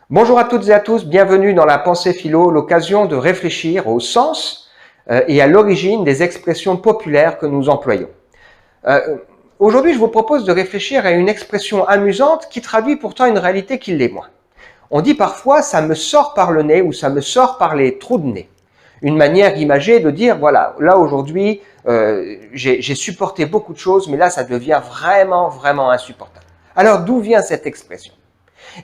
Bonjour à toutes et à tous, bienvenue dans la pensée philo, l'occasion de réfléchir au sens et à l'origine des expressions populaires que nous employons. Aujourd'hui, je vous propose de réfléchir à une expression amusante qui traduit pourtant une réalité qui l'est moins. On dit parfois « ça me sort par le nez » ou « ça me sort par les trous de nez ». Une manière imagée de dire « voilà, là aujourd'hui, j'ai supporté beaucoup de choses, mais là ça devient vraiment insupportable ». Alors d'où vient cette expression ?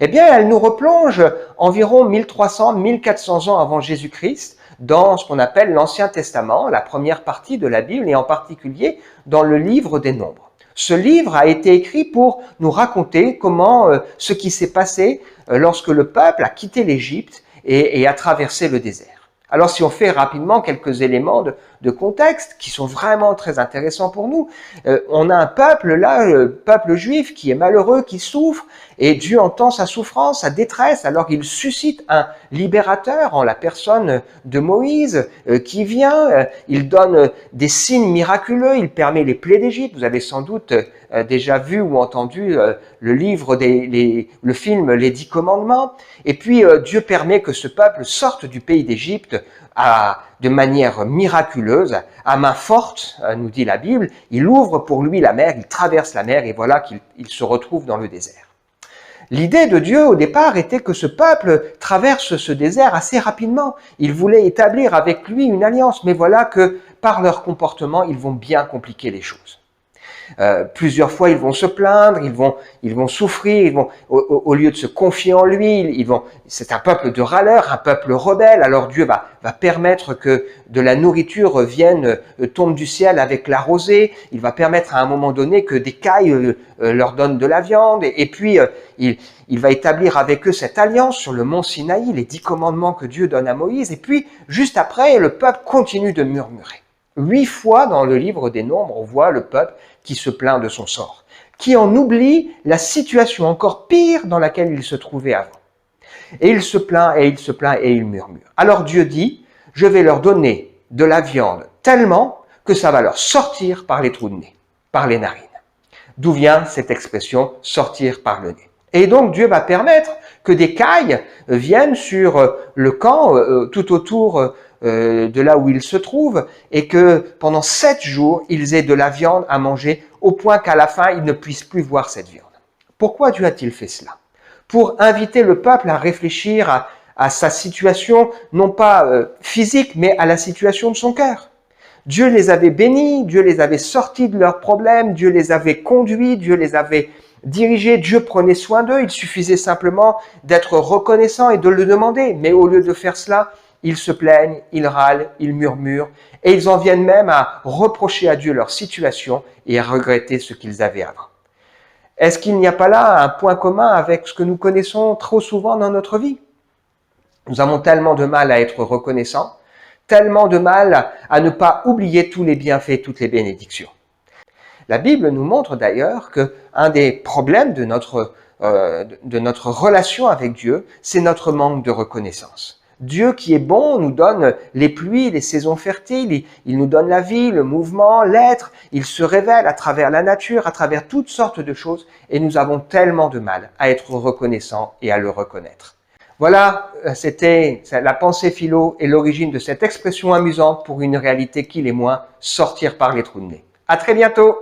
Eh bien, elle nous replonge environ 1300-1400 ans avant Jésus-Christ dans ce qu'on appelle l'Ancien Testament, la première partie de la Bible, et en particulier dans le livre des Nombres. Ce livre a été écrit pour nous raconter comment ce qui s'est passé lorsque le peuple a quitté l'Égypte et a traversé le désert. Alors si on fait rapidement quelques éléments de contexte qui sont vraiment très intéressants pour nous, on a un peuple là, le peuple juif qui est malheureux, qui souffre, et Dieu entend sa souffrance, sa détresse, alors il suscite un libérateur en la personne de Moïse qui vient, il donne des signes miraculeux, il permet les plaies d'Égypte. Vous avez sans doute déjà vu ou entendu le livre, le film Les 10 commandements. Et puis Dieu permet que ce peuple sorte du pays d'Égypte de manière miraculeuse, à main forte, nous dit la Bible. Il ouvre pour lui la mer, il traverse la mer et voilà qu'il se retrouve dans le désert. L'idée de Dieu au départ était que ce peuple traverse ce désert assez rapidement. Il voulait établir avec lui une alliance, mais voilà que par leur comportement, ils vont bien compliquer les choses. Plusieurs fois, ils vont se plaindre, ils vont souffrir, au lieu de se confier en lui, c'est un peuple de râleurs, un peuple rebelle. Alors Dieu va permettre que de la nourriture vienne, tombe du ciel avec la rosée. Il va permettre à un moment donné que des cailles leur donnent de la viande. Et puis, il va établir avec eux cette alliance sur le mont Sinaï, les 10 commandements que Dieu donne à Moïse. Et puis, juste après, le peuple continue de murmurer. 8 fois dans le livre des Nombres, on voit le peuple qui se plaint de son sort, qui en oublie la situation encore pire dans laquelle il se trouvait avant. Et il se plaint, et il se plaint, et il murmure. Alors Dieu dit, je vais leur donner de la viande tellement que ça va leur sortir par les trous de nez, par les narines. D'où vient cette expression « sortir par le nez ». Et donc Dieu va permettre que des cailles viennent sur le camp, tout autour de là où ils se trouvent, et que pendant 7 jours, ils aient de la viande à manger, au point qu'à la fin, ils ne puissent plus voir cette viande. Pourquoi Dieu a-t-il fait cela ? Pour inviter le peuple à réfléchir à sa situation, non pas physique, mais à la situation de son cœur. Dieu les avait bénis, Dieu les avait sortis de leurs problèmes, Dieu les avait conduits, Dieu les avait dirigés, Dieu prenait soin d'eux. Il suffisait simplement d'être reconnaissant et de le demander. Mais au lieu de faire cela, ils se plaignent, ils râlent, ils murmurent, et ils en viennent même à reprocher à Dieu leur situation et à regretter ce qu'ils avaient avant. Est-ce qu'il n'y a pas là un point commun avec ce que nous connaissons trop souvent dans notre vie ? Nous avons tellement de mal à être reconnaissants, tellement de mal à ne pas oublier tous les bienfaits, toutes les bénédictions. La Bible nous montre d'ailleurs qu'un des problèmes de notre relation avec Dieu, c'est notre manque de reconnaissance. Dieu qui est bon nous donne les pluies, les saisons fertiles, il nous donne la vie, le mouvement, l'être, il se révèle à travers la nature, à travers toutes sortes de choses, et nous avons tellement de mal à être reconnaissants et à le reconnaître. Voilà, c'était la pensée philo et l'origine de cette expression amusante pour une réalité qui l'est moins, sortir par les trous de nez. À très bientôt!